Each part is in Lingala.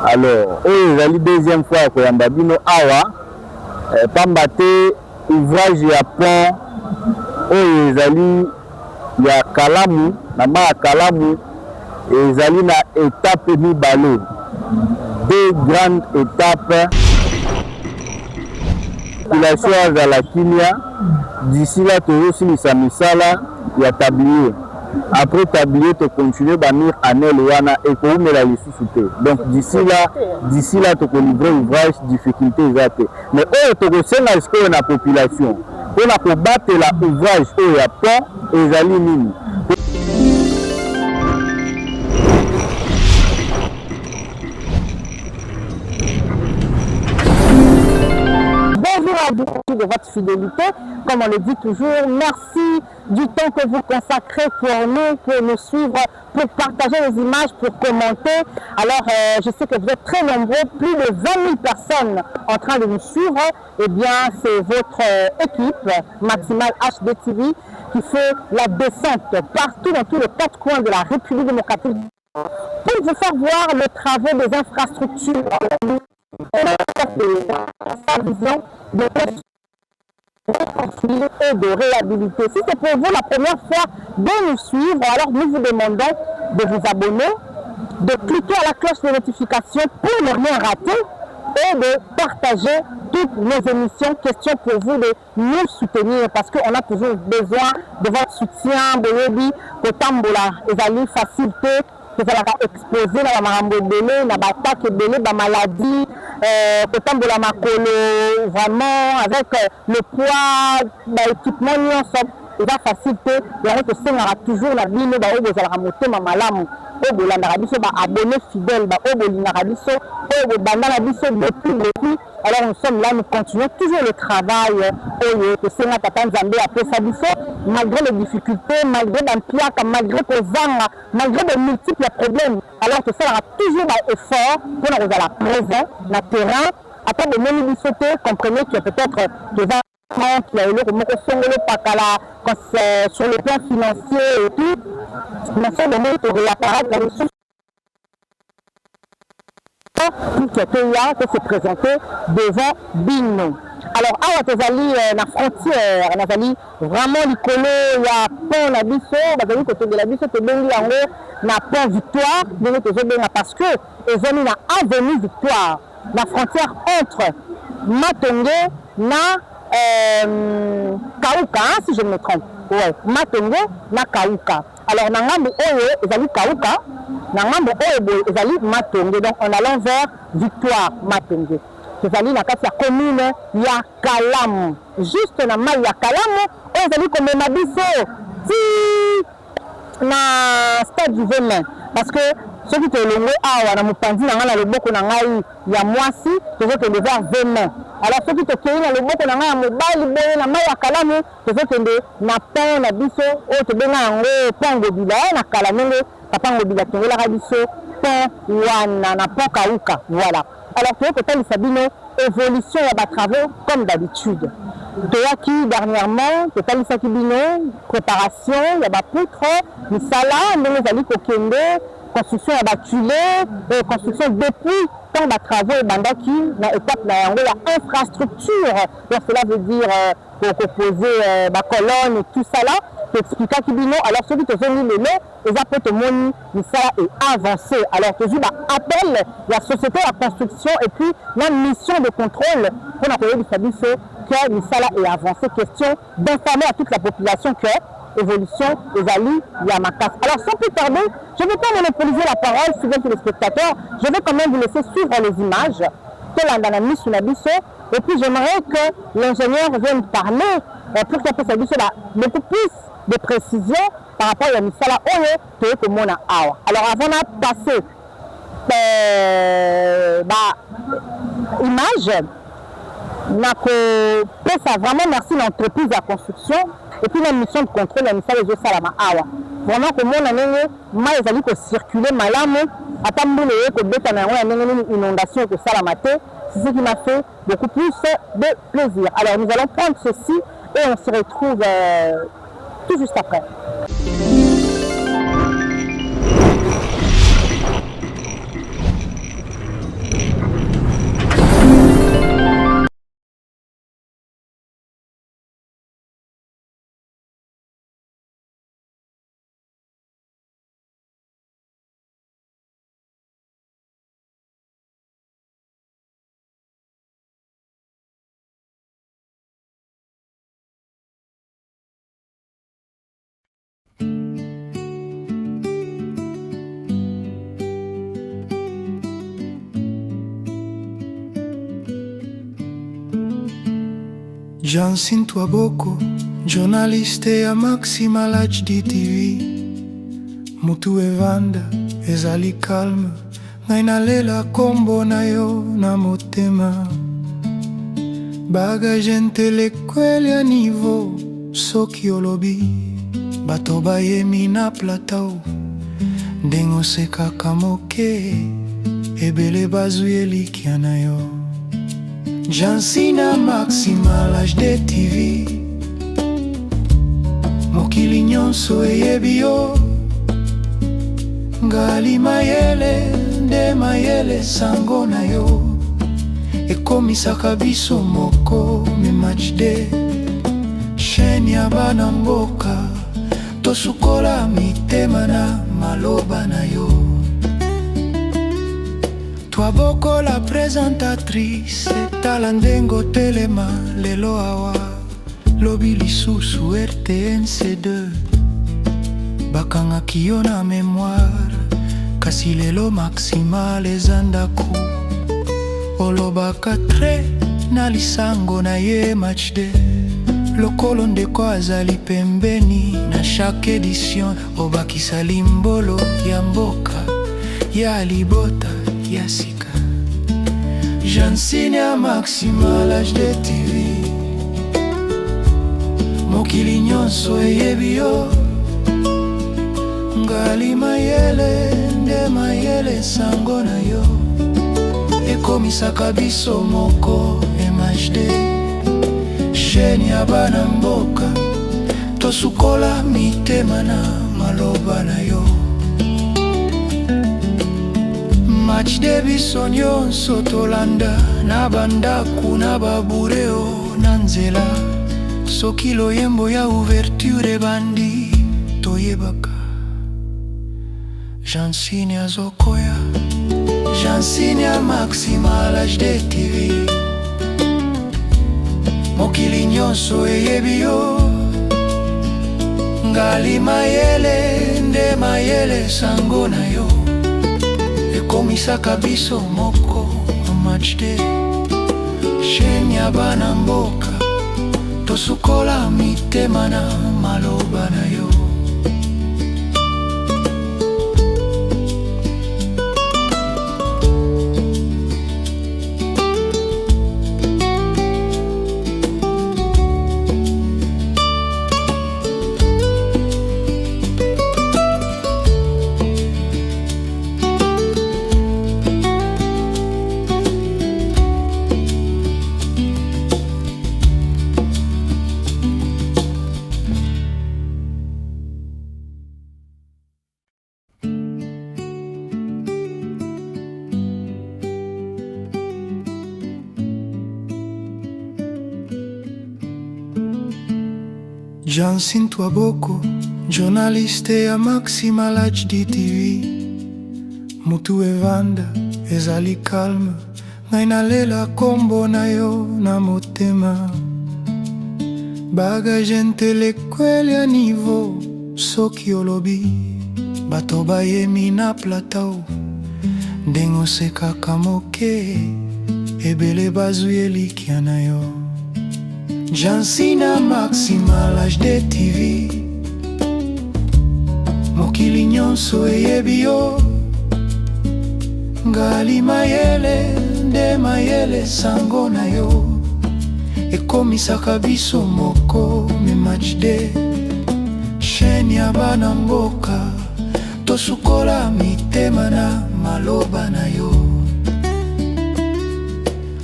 Alors oyo la deuxième fois koyamba bino awa pamba te ouvrage ya pont oyo ezali ya Kalamu na ma ya Kalamu ezali na étape mibale, deux grandes étapes. Population azala kimia d'ici là tozosilisa misala ya tablier. Après tablier to continuer ba mur anel wana et koumela lisusu te. Donc d'ici là to livrer ouvrage difficulté ezate. Mais oyo to kosenga sikoyo na population mpona kobatela ouvrage oyo ya pont ezali nini. Bonjour à vous de votre fidélité, comme on le dit toujours, merci du temps que vous consacrez pour nous suivre, pour partager les images, pour commenter. Alors, je sais que vous êtes très nombreux, plus de 20 000 personnes en train de nous suivre. Eh bien, c'est votre équipe, Maximal HD TV, qui fait la descente partout dans tous les quatre coins de la République démocratique pour vous faire voir les travaux des infrastructures. Sa vision de reconstruire et de réhabiliter. Si c'est pour vous la première fois de nous suivre, alors nous vous demandons de vous abonner, de cliquer à la cloche de notification pour ne rien rater et de partager toutes nos émissions. Question pour vous de nous soutenir parce qu'on a toujours besoin de votre soutien. Boyebi, Kotambola, ezali facilité. Vous allez exposer la marambo belé, la bataque belé, la maladie, kotambola makolo, vraiment avec le poids, l'équipement, il va faciliter. Il y a toujours la bine, vous allez remonter ma malam, au abonné fidèle, au depuis. Alors nous sommes là, nous continuons toujours le travail malgré les difficultés, malgré malgré de multiples problèmes. Alors que ça aura toujours un effort pour nous aller présent dans le terrain. Après de mobilités, comprenez que peut-être qui a eu sur le plan financier et tout, mais ça demande de réapparaître la ressource pour se présenter devant Bino. Alors, à Tozali, la frontière, on a vraiment l'icône, il y a pont la biso, côté de la biso, c'est bien la pont Victoire, parce que ils ont une avenue Victoire, la frontière entre Matongé et Kauka, si je me trompe. Ouais, Matongé na Kauka. Alors, Nangambo Oye, ils ont Kauka, Nangambo Oye, ils ont Matongé. Donc, on allant vers Victoire, Matongé. C'est allé dans la commune ya Kalamu. Juste dans la ya Kalamu, ils ont comme Mabiso, na stade du Vémin. Parce que ceux qui te l'ont dit, na Mupandi, na le boko na ngai ya Mwasi, tu veux que le vers Vémin. Alors ceux qui te cueillent na le boko na ngai ya Mobali, na ya Kalamu, tu veux que na pont na biso, o te benga ngo pango bila na Kalamu, papa ngobila te la rabiso, pont wana na pont Kauka. Voilà. Alors que peut-être Sabino évolution à travaux comme d'habitude. Toyaki dernièrement, peut-être Sabino préparation, il y a poutre, misala, nous allons kokende, construction à batulé, construction depuis tant de travaux et bandaki, dans l'étape la infrastructure. Donc cela veut dire pour poser la colonne et tout ça là. Expliquer qui bino alors celui qui est venu le lait les apports moni mais ça est avancé alors toujours appelle la société à la construction et puis la mission de contrôle pour appeler du service que le salaire est avancé question d'informer à toute la population que évolution des alliés Yamakas. Alors sans plus tarder je ne vais pas monopoliser la parole fidèles téléspectateurs, je vais quand même vous laisser suivre les images que la mise sur la biseau et puis j'aimerais que l'ingénieur vienne parler pour qu'il puisse beaucoup plus de précision par rapport à Misala Oye que mon awa. Alors avant de passer image, ça vraiment merci l'entreprise de la construction et puis la mission de contrôle la Misala de Salama Awa. Vraiment que mon année, moi ils allaient circuler malamu, attendre que bêta na une inondation que Salamate, c'est ce qui m'a fait beaucoup plus de plaisir. Alors nous allons prendre ceci et on se retrouve tout juste après. Jansin Twaboko, journaliste ya Maximal HD TV. Mutu evanda, ezali calme, ngai nalela kombo na yo na motema. Bagage intellectuel ya niveau, soki olobi, bato bayemi na platao. Ndenge osekaka moke, ebele bazwi elikya na yo. Jansina Maximal HD TV, mokili nyonso eyebi yo. Ngali mayele, nde mayele sango na yo. Ekomisaka biso moko memachde, chaîne ya bana mboka. Tosukola mitema na maloba na yo. Twaboko la présentatrice, tala ndengo telema lelo awa. Lobi lisusu RTNC2, bakangaki yo na mémoire. Kasi lelo Maximal ezandaku, olobaka tre na lisango na ye matchde. Lokolo ndeko azali pembeni na chaque édition, obakisa limbolo ya mboka ya libota ya sika. Jansine ya Maximal HD TV, mokili nyonso eyebi yo. Ngali mayele, nde mayele sango na yo. Ekomisaka biso moko MHD, chaîne ya bana mboka. Tosukola mitema na maloba na yo. Matchde biso nyonso tolanda, na bandaku na babureo na nzela. Soki loyembo ya ouverture bandi, toyebaka Jansine azokoya. Jansine ya Maximal HD TV, mokili nyonso eyebi yo. Ngali mayele, nde mayele sango na yo. Ekomisaka biso moko matchde, chaîne ya bana mboka. Tosukola mitema na maloba na yo. Jansin Twaboko, journaliste ya Maximal HD TV. Mutu evanda, ezali calme, ngai nalela kombo na yo na motema. Bagage intellectuel ya niveau, soki olobi, bato bayemi na platao. Ndenge osekaka moke, ebele bazwi elikya na yo. Jansina Maximal HD TV, mokili nyonso eyebi yo. Ngali mayele, nde mayele sango na yo. Ekomisaka biso moko memachde, chaîne ya bana mboka. Tosukola mitema na maloba na yo.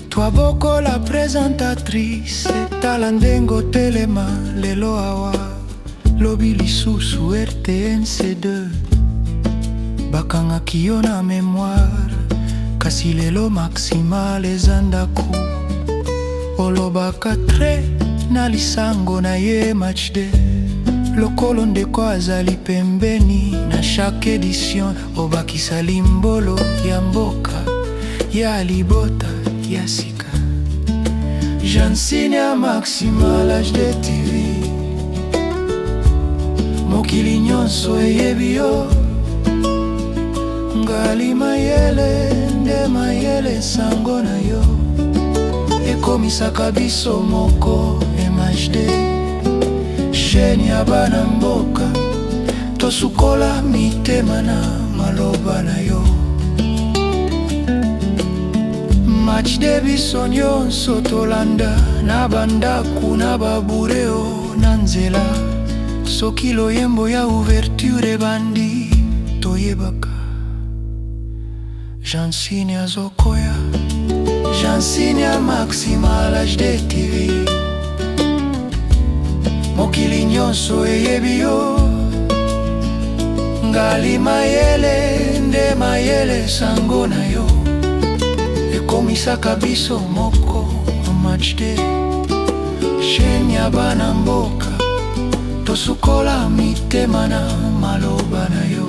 Twaboko la présentatrice, tala ndengo telema lelo awa. Lobi lisusu RTNC2, bakangaki yo na mémoire. Kasi lelo Maximal ezandaku, olobaka tre na lisango na ye matchde. Lokolo ndeko azali pembeni na chaque édition, obakisa limbolo ya mboka ya libota ya sika. Jansine ya Maximal HD TV, mokili nyonso eyebi yo. Ngali mayele, nde mayele sango na yo. Ekomisaka biso moko MHD chaîne ya bana mboka tosukola mitema na maloba na yo MHD biso nyonso tolanda na bandaku na babureo na nzela soki loyembo ya ouverture bandi toyebaka Jansine azokoya Jansine a Maximal HD TV mokili nyonso eyebi yo ngali mayele nde mayele sango na yo ekomisaka biso moko MHD chaîne ya bana mboka tosukola mitema na maloba na yo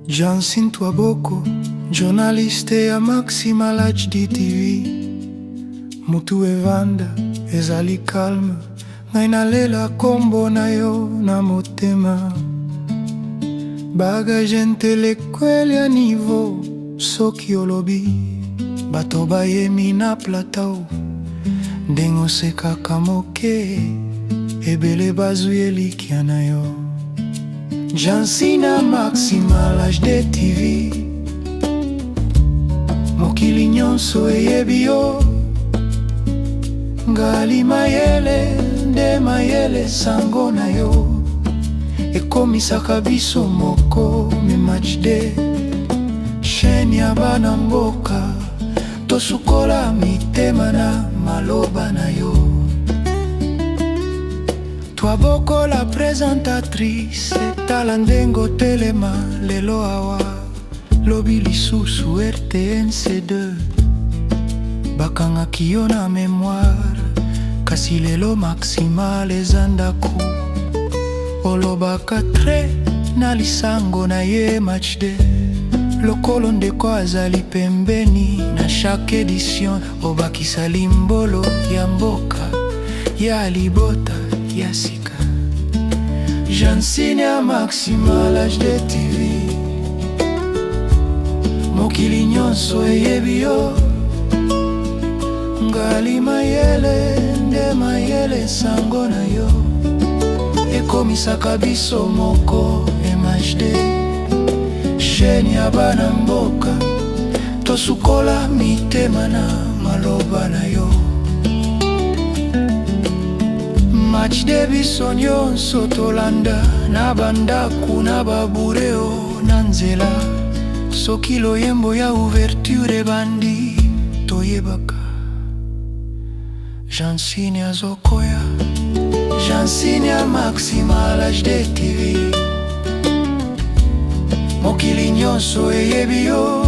Jansine Twaboko, journaliste ya Maximal HD TV. Mutu evanda, ezali calme, ngai nalela kombo na yo na motema. Bagage intellectuel ya niveau, soki olobi, bato bayemi na platao. Ndengo sekaka moke, ebele bazwi elikia na yo. Jansine Maximal HD TV mokili nyonso eyebi yo ngali mayele nde mayele sango na yo ekomisaka biso moko MHD chaîne ya bana mboka tosukola mitema na maloba na yo Twaboko la présentatrice etala ndengo telema lelo awa lobi lisusu RTNC2 bakangaki yo na mémoire kasi lelo Maximal eza ndaku olobaka tre na lisango na ye MHD lokolo ndeko azali pembeni na chaque édition obakisa limbolo ya mboka ya libota ya sika Jansine ya Maximal HD TV mokili nyonso eyebi yo ngali mayele nde mayele sango na yo ekomisaka biso moko MHD chaîne ya bana mboka tosukola mitema na maloba na yo MHD biso nyonso tolanda na bandaku na babureo na nzela soki loyembo ya ouverture bandi toyebaka Jansine azokoya Jansine ya Maximal HD TV mokili nyonso eyebi yo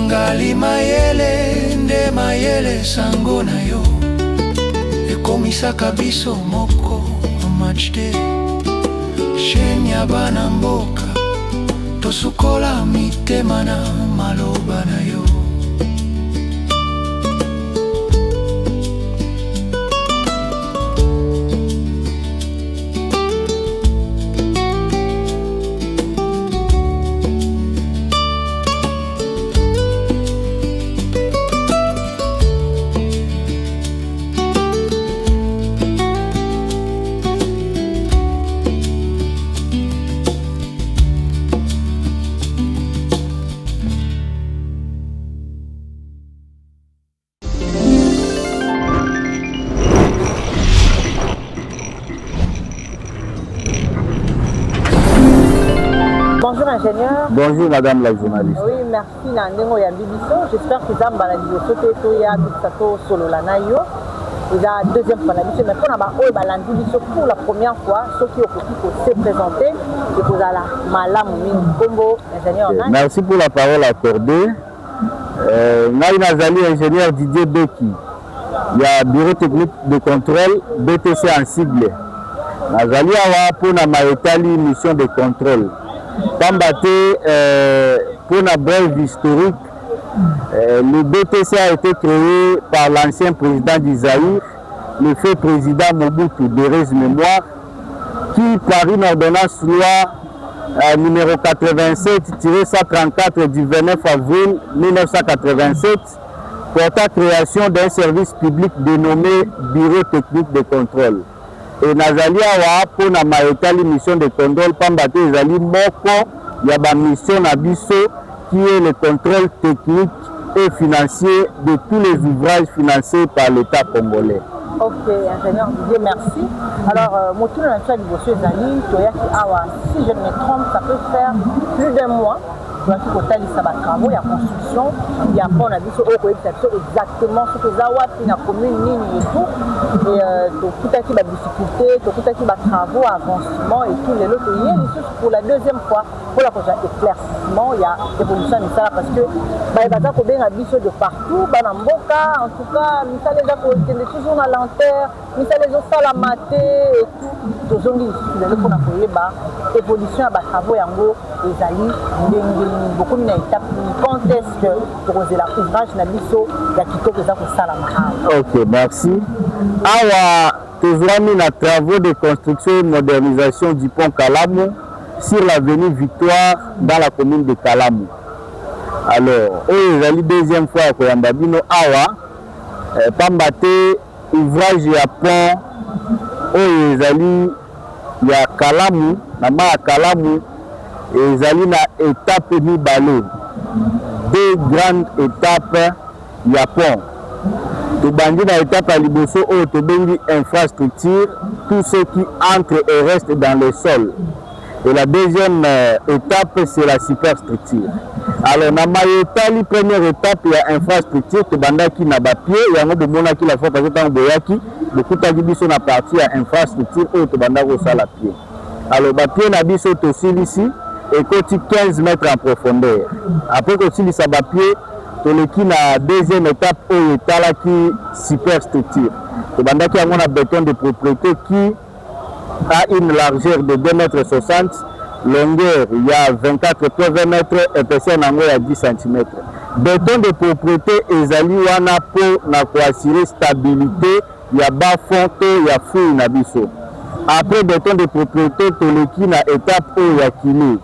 ngali mayele nde mayele sango na yo ekomisaka biso moko MHD chaîne ya bana mboka tosukola mitema na maloba na yo Bonjour ingénieur. Bonjour madame la journaliste. Oui, merci Nandengo ya Bibiso. J'espère que ça mbala biso to ya bisato solo la nayo. Et la deuxième fois la biso mais pour na ba o balandi biso pour la première fois ceux qui ont se présenter Merci pour la parole accordée. Nazali ingénieur Didier Beki. Il y a bureau technique de contrôle BTC en sigle. Nazali awa pour na maetali mission de contrôle. Pambate pour na brève historique. Le BTC a été créé par l'ancien président d'Isaïr, le fait président Mobutu Derez Mémoire, qui par une ordonnance loi numéro 87-134 du 29 avril 1987 porta création d'un service public dénommé Bureau technique de contrôle. Et Nazali awa pour na maetali mission de contrôle pambate ezali moko ya ba mission na biso qui est le contrôle technique et financier de tous les ouvrages financés par l'État congolais. Ok, ingénieur Didier, merci. Alors, Motu Nansha Liboso Zali, Toyaki Awa, si je ne me trompe, ça peut faire plus d'un mois. Toyaki Kotali Saba travaux, il y a construction, il y a pas, on a dit exactement ce que Zawati, la commune, Nini et tout. Et tout à qui va difficulté, tout à qui va travaux, avancement et tout les autres. Il y a pour la deuxième fois, pour la prochaine éclaircissement, il y a évolution de ça parce que il y a des biso de partout, Banamboka, en tout cas, il y a des toujours à l'enterre, il y a des salles à mater et tout. Tous les gens qui ont évolution à travaux, les alliés, beaucoup d'étapes. Quand est-ce que tu as l'ouvrage de biso, il y a qui peut faire ça la. Ok, merci. Awa, toujours mis les travaux de construction et modernisation du pont Kalamu sur l'avenue Victoire dans la commune de Kalamu. Alors, la deuxième fois que Yambabino Awa, Pambate, ouvrage à pont, il y a Kalamu, Nama Kalamu, et il y a étape mi-balé. Deux grandes étapes, il y a pont. Tu bandis dans l'étape à Liboso, tu bandis infrastructure, tout ce qui entre et reste dans le sol. Et la deuxième étape, c'est la superstructure. Alors, dans la première étape, il y a infrastructure, tu bandis qui n'a pas pied, il y a un peu de monde qui l'a fait parce que tu as beaucoup de na partie à infrastructure, tu bandis au sol à pied. Alors, le pied n'a pas aussi ici, et côté 15 mètres en profondeur. Après, que tu as pied, tu la deuxième étape où il y a qui superstructure. Tu bandis qui a un béton de propriété qui a une largeur de 2,60 m, longueur il y a 24,20 m, épaisseur il y a 10 cm. Béton de propriété ezali wana pour assurer stabilité, il y a bas fond, il y a fouille na biso. Après béton de propriété, tu na étape où il y a kilé.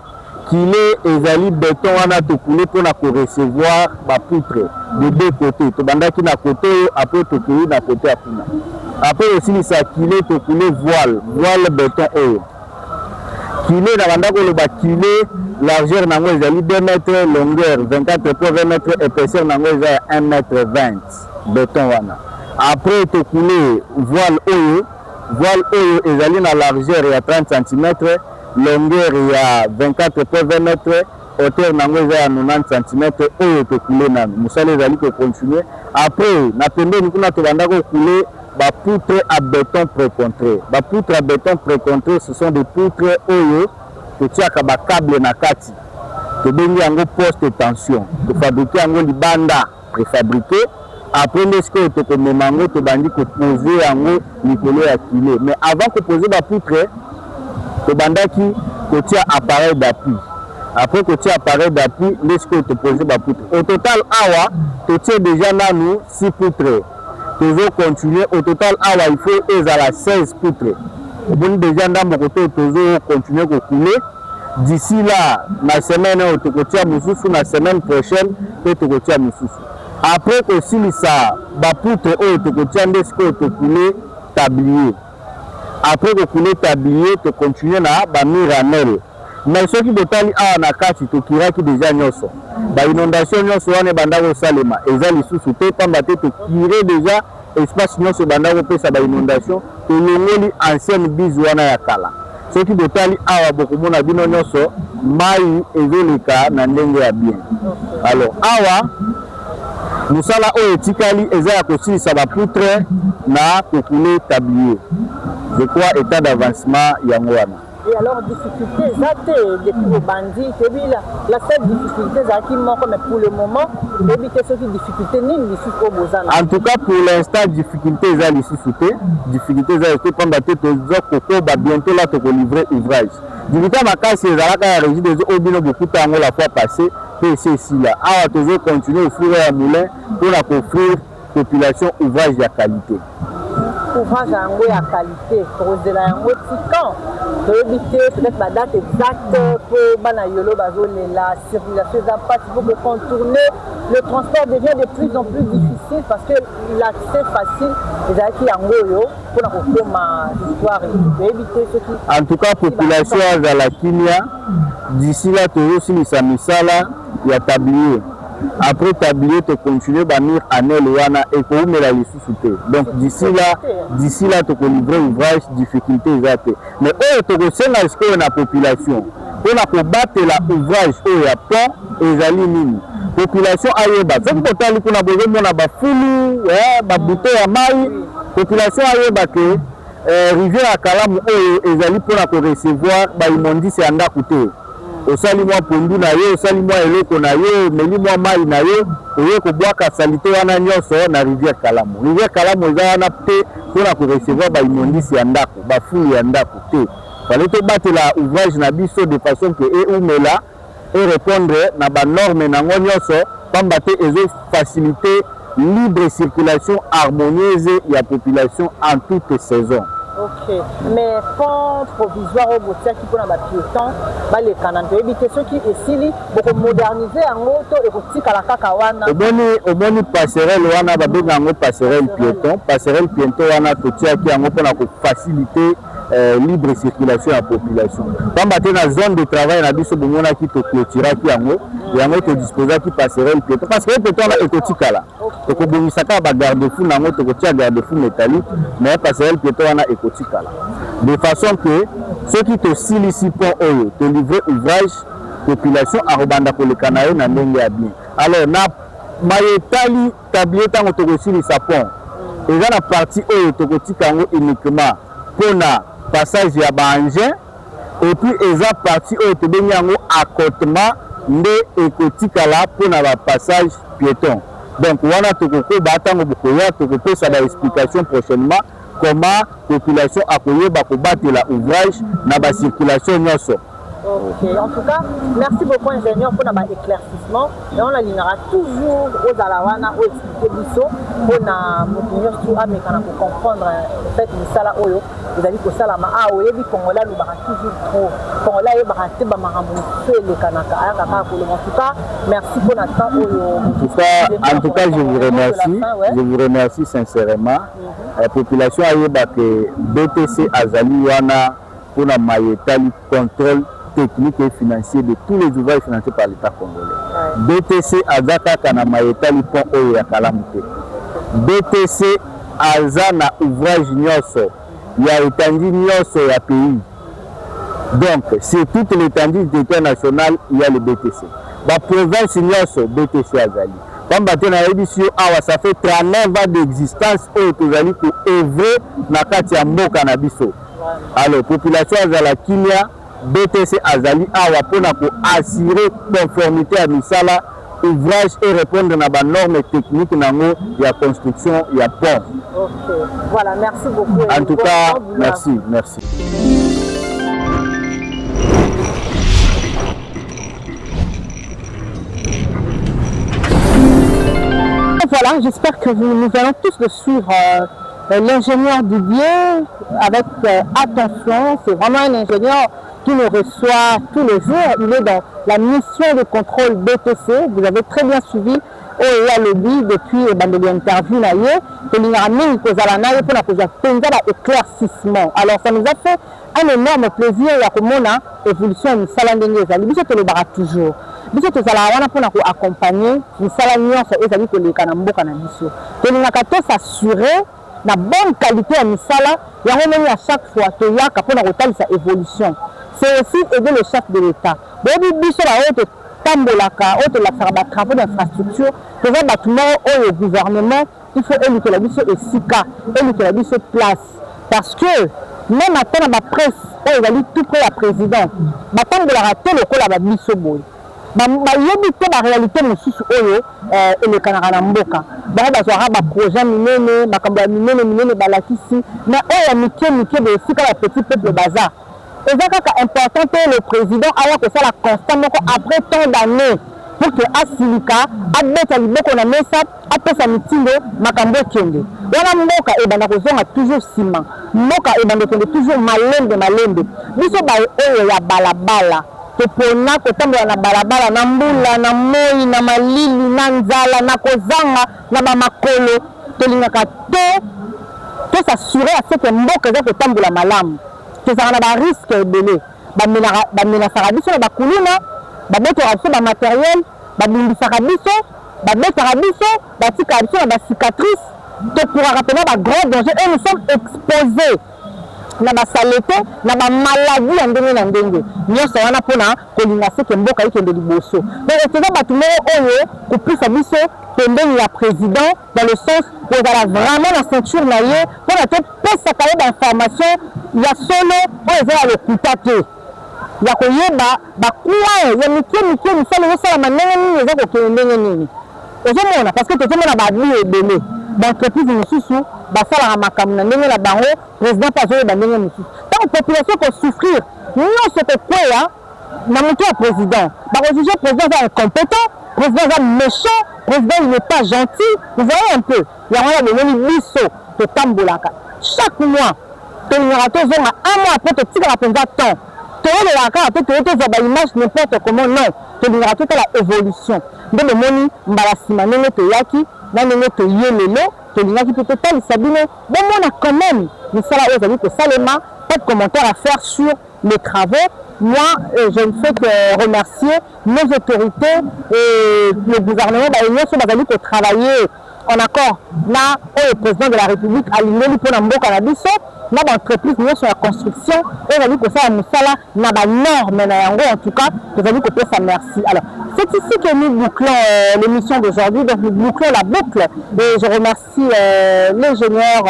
Kilé ezali béton wana to couler pour recevoir ba poutre de deux côtés. Tu bandaki na côté après tu couler na côté apuna. Après aussi, il s'est kilé, tu couler voile béton. Kilé, dans le kilé, largeur est 2 mètres, longueur 24,20 m, épaisseur est 1,20 m béton. Après, tu couler voile oyo est la largeur il y a 30 cm, longueur il y a 24,20 m, hauteur est 90 cm, oyo tu couler nan. Moussale est allé continuer. Après, na pembe nous avons couler ba poutres à béton précontré. Ba poutres à béton précontré, ce sont des poutres oyo que tu as ba câble na kati. Tu bengi yango poste de tension. Tu fabriquer yango libanda préfabriqué. Après ce que tu comme mango tu bandi que poser yango nikolo ya kilé. Mais avant que poser ba poutre, tu bandaki que tu as appareil d'appui. Après que tu as appareil d'appui, ce que tu poser ba poutre. Au total awa, tu tiens déjà là nous 6 poutres. Toujours continuer. Au total, il faut 16 poutres. Bon, déjà, dans mon côté, toujours continuer à couler. D'ici là, la semaine, la semaine prochaine, tu vas après que si ça, la poutre, tu vas couler tablier. Après que couler tablier, tu continues à miranel. Mais ce qui est na kati to kiraki déjà nyoso ba inondation nyoso wana banda ko salema ezali susu te pambate to kire déjà espace nyoso banda ko pesa ba inondation to longoli ancienne bise wana ya kala ce qui est awa bokomona bino nyoso mai ezoleka na ndenge ya bien. Alors awa musala oyo etikali eza ya kosilisa ba poutre na kokule tablier. Je crois état d'avancement yango wana. Et alors, difficulté, depuis le bandit, la seule difficulté, c'est mais pour le moment, éviter ce qui difficulté, ni ici au Bozana. En tout cas, pour l'instant, difficulté, c'est ici sauté. Difficulté, c'est que comme la tête aux bientôt là, tu peux livrer ouvrage. Difficulté, ma casse, c'est la régie des Obino, beaucoup de temps la fois passée, et c'est ici là. Alors, tu continuer à offrir un moulin pour offrir population ouvrage de qualité. Ouvrage à qualité, pour éviter peut-être la date exacte pour Banayolo, la circulation pour contourner. Le transport devient de plus en plus difficile parce que l'accès facile est à Angoyo pour ma histoire et éviter ce qui. En tout cas, population à la Kenya, d'ici là, tu as aussi les misala, il y a tablier. Après tablier, tu continues à venir à Nelwana et pour me la laisser. Donc d'ici là, tu peux livrer ouvrage, difficulté exacte. Mais tu as la population. Pour battre l'ouvrage au Japon et les aliments. Population ayeba. Ce qui peut aller pour la besoin de fulu, bouteille à maille. Population ayeba que rivière à Kalamu et ali pour recevoir immondice et anda coûter. Au salimoi pondu na yo, au salimoi eloko na yo, melimoi mai na yo, oye ko boaka salite wana nyoso na rivière Kalamu. Rivière Kalamu eza wana pe pour recevoir immondice et anda ko, fulu et anda coûter. Fallait te battre l'ouvrage na biso de façon que oumela et répondre à la norme et faciliter libre circulation harmonieuse de la population en toute saison. Ok, mais pont provisoire au Botia qui peut avoir piéton, les canons pour éviter ceux qui essayent pour moderniser en auto et pour tirer la cacawana. Au moins passerelle wana babé passerelle piéton wana totia qui en pour faciliter libre circulation à la population. Quand on a une zone de travail, on a dit que on a qui te clôturer qui et on te disposer qui passerait le piéton parce que le piéton est écotique là. Et que bon ça va garde-fou na moto que tu garde-fou métallique mais passerait le piéton on a écotique là. De façon que ceux qui te silicipent eux te livrer ouvrage population à rebanda pour le canal na ndenge ya bien. Alors na mayetali tablier tango to sili sapon. Et dans la partie où to kotika uniquement pour na passage ya bangin et puis eza partie où te bengi yango accotement nde ekotika la pour na passage piéton. Donc wana tokoko batango bokoya tokopesa ba explication prochainement comment population akoyeba ko batela ouvrage na ba circulation nyonso. Ok, en tout cas, merci beaucoup ingénieur pour notre éclaircissement et on alignera toujours aux alawana, aux expliquer biso pour pour comprendre en fait misala oyo vous allez que ça là ah oui bi Congolais nous bara toujours trop Congolais bara te ba marambo le kanaka aka pour le en tout cas merci pour notre temps oyo en tout cas je vous remercie sincèrement la population ayeba que BTC azali wana pour na mayetali contrôle technique et financier de tous les ouvrages financés par l'État congolais. BTC Azaka kana mayetali pont oyo ya Kalamu te. BTC azana ouvrage nyoso ya étendue nyoso ya pays. Donc c'est toute l'étendue du territoire national il y a le BTC. La province nyoso BTC azali. Comme batena édition awa ça fait 39 ans d'existence oyo tozali ko œuvrer na kati ya mboka na biso. Alors population azala Kenya BTC Azali awa pona pour assurer conformité à misala ouvrage et répondre à la norme technique nango ya construction ya pont. Ok, voilà, merci beaucoup. En tout cas, merci. Voilà, j'espère que nous allons tous le suivre. L'ingénieur Didier avec attention, c'est vraiment un ingénieur qui nous reçoit tous les jours. Il est dans la mission de contrôle BTC. Vous avez très bien suivi OEA Lobby depuis l'interview que nous avons pour éclaircissement. Alors ça nous a fait un énorme plaisir à l'évolution de Salandenge. Nous le barra toujours. Nous avons accompagner les salariés et les canambo canabiso. Nous avons s'assurer la bonne qualité à misala, il y a même à chaque fois que il y a sa évolution. C'est aussi aider le chef de l'État. Donc, biso la haute tambolaka, haute la travaux d'infrastructure, pour un bâtiment ou le gouvernement, il faut éluter la biso et sika, éluter la biso place. Parce que même ata na bapresse oyo ezali tout près ya président batambolaka te lokola babiso boye bayebi te baréalité mosusu oyo elekanaka na mboka bango bazwaka baprojet minene makambo ya minene balakisi mais oyo ya mike de esika bapetit peuple baza eza kaka important te le président aya kosala constat moko après tant d'années pour que asilika abeta liboko na mesa apesa mitindo makambo ekende wana mboka ebanda kozonga toujours nsima mboka ebanda ekende toujours malembe biso oyo ya balabala topona kotambola na balabala na mbula na moi na malili na nzala na kozanga na bamakolo tolingaka te tosasure aseke mboka eza kotambola malamu tozalaka na bariske ebele bamenasaka biso na bakuluna babotaka biso bamateriel babumbisaka biso babetaka biso batikaka biso na bacicatrice tokuraka mpena bagrand danger et nous sommes exposés na basalete na bamaladi ya ndenge na ndenge nyonso wana mpona kolinga seke mboka ekende liboso donc eza bato moko oyo kopesa biso pembeni ya président dans le sens kozala vraiment na ceinture na ye mpona topesaka ye bainformation ya solo oyo eza ya lokuta te ya koyeba bakuwa ya mike misala ezosalama ndenge nini eza kokende ndenge nini ozomona parce que tozomona babi ebele baentreprise mosusu basalaka makambo na ndenge na bango président mpe azoyeba ndenge mosusu ntango population kosouffrir nyonso kokweya na moto ya président bakojuge président aza incompétent président aza méchant président il n'est pas gentil vous voyez un peu yango wana bomoni biso totambolaka chaque mois tolingaka tozonga un mois après totikaka mpenza temps toyelelaka kaka te toye tozwa baimage n'importe comment non tolingaka totala évolution nde bomoni mbala nsima ndenge toyaki na ndenge toye lelo tolingaki mpe totalisa bino bomona quand même misala oyo ezali kosalema pas de commentaire à faire sur les travaux. Moi, je ne fais que remercier nos autorités et le gouvernement qui travailler en accord là le président de la République a l'immédiat pour la Mboka-Nabiso, là l'entreprise sur la construction et la que ça a musala n'a pas norme en tout cas nous allons que ça merci. Alors c'est ici que nous bouclons l'émission d'aujourd'hui, donc nous bouclons la boucle et je remercie l'ingénieur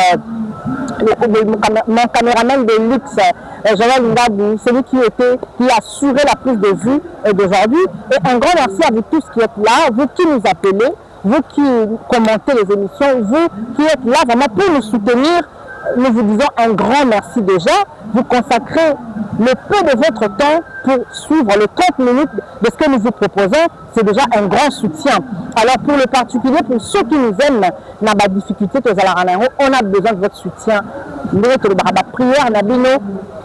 mon caméraman de luxe Joël Ngabou, celui qui a assuré la prise de vue d'aujourd'hui, et un grand merci à vous tous qui êtes là, vous qui nous appelez, vous qui commentez les émissions, vous qui êtes là vraiment pour nous soutenir. Nous vous disons un grand merci déjà. Vous consacrez le peu de votre temps pour suivre les 30 minutes de ce que nous vous proposons. C'est déjà un grand soutien. Alors pour le particulier, pour ceux qui nous aiment, n'a pas de difficulté, on a besoin de votre soutien. La prière, Nabino,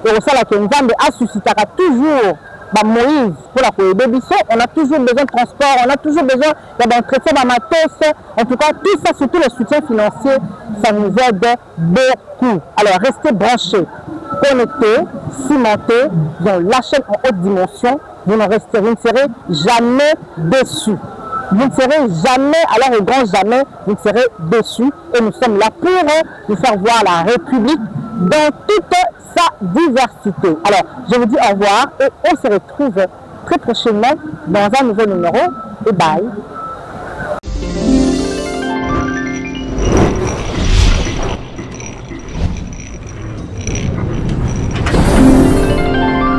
et au sein de la Nzambe a suscité toujours Moïse pour la Koébébiso. On a toujours besoin de transport, on a toujours besoin d'entretien de matos. En tout cas, tout ça, surtout le soutien financier, ça nous aide beaucoup. Alors restez branchés, connectés, cimentés dans la chaîne en haute dimension. Vous ne serez jamais déçus. Vous ne serez jamais, alors au grand jamais, vous ne serez déçus. Et nous sommes là pour vous faire voir la République dans toute sa diversité. Alors, je vous dis au revoir et on se retrouve très prochainement dans un nouveau numéro. Et bye.